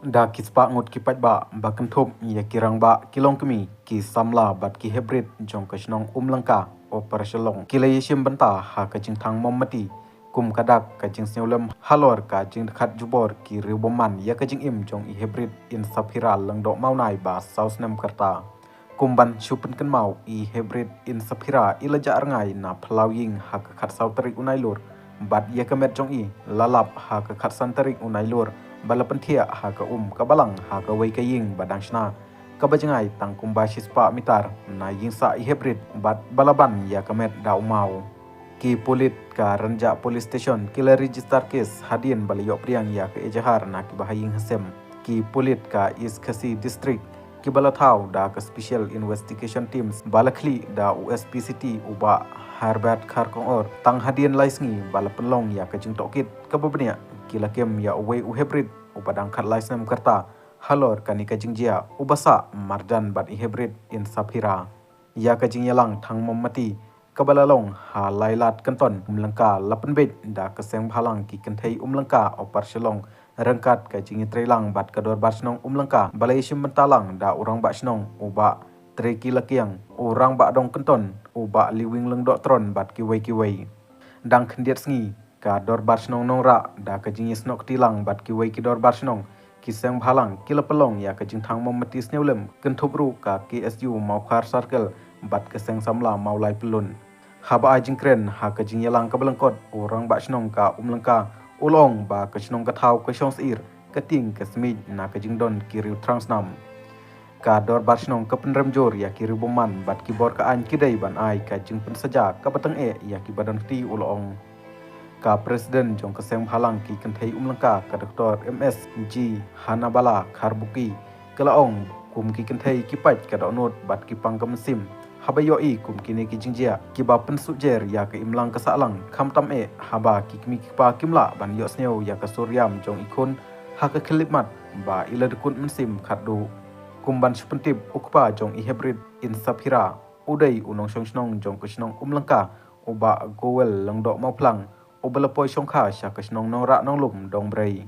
Da kispa ngut kipat ba bakan thup ya kirang ba kilong kemi ki samla bat ki hybrid jong kasnong umlangka operasyalong kilay yishim banta ha kajing thang mommati kum kadak kajing seulem halor kajing khat jubor ki riboman ya kajing im jong i hybrid in sapira langdok maunai ba sausnem karta kumban syupen kan mau i hybrid in sapira ilaja arngai na plawing ha khat sautari unai lur bat ya kamet jong i lalap ha khat santari unai lur balapan thia ha ka kabalang ha ka wei ka ying badang shna kabajangai tang kumba shispa mitar na ying sa i hybrid bat balaban ya kamet da umau ki polit ka ranja police station kila register case hadien balayok priang ya ka ejahar na ki bahaying hasem ki polit ka is khasi district ki balathau da ka special investigation teams balakhli da USPCT uba harbat kharkong or tang hadien laisngi balapelong ya ka jing tokit kababnia kila kem ya uwe uhebrid upadang khat laisnem karta halor kanika jingjia ubasa mardan bat ihebrid in sapira ya kajing yalang thang mommati kabalalong ha lailat kanton umlangka lapenbet da keseng bhalang ki kenthei umlangka opar shalong rangkat kajing trelang bat kador barsnong umlangka balai sim bentalang da urang basnong uba treki lakiang urang ba dong kanton uba liwing lengdok tron bat kiwei dang khendiat sngi ka dor barsnong nongra da kajing isnok tilang bat kiwei ki dor barsnong kiseng bhalang kila pelong ya kajing thang mommati sneulem kenthubru ka KSU Maukhar Circle bat keseng samla maulai pelun haba ajing kren ha kajing yalang kabalangkot orang basnong ka umlangka ulong ba kajnong kathau kasyong seir kating kasmij na kajing don kiriu transnam ka dor barsnong kapenrem jor ya kiri boman bat kibor ka an kidai ban ai kajing pensaja ka batang ya ki badan ti ulong ka presiden jong keseng bhalang ki kenthei umlangka ka Dr. MS G Hanabala Kharbuki kelaong kum ki kenthei kipat ka donot bat ki pangkam sim habayo i kum kini ki jingjia ki ba pensujer ya ka imlang ka salang khamtam haba ki kimi ki pa kimla ban yo sneu ya ka suryam jong ikun ha ka khilipmat ba ila dekun mensim khadu kumban supentip ukpa jong i hybrid in sapira udai unong song jong kusnong umlangka uba gowel langdok mauplang ubalapoy songkha sya kasnong nongra nonglum dong brei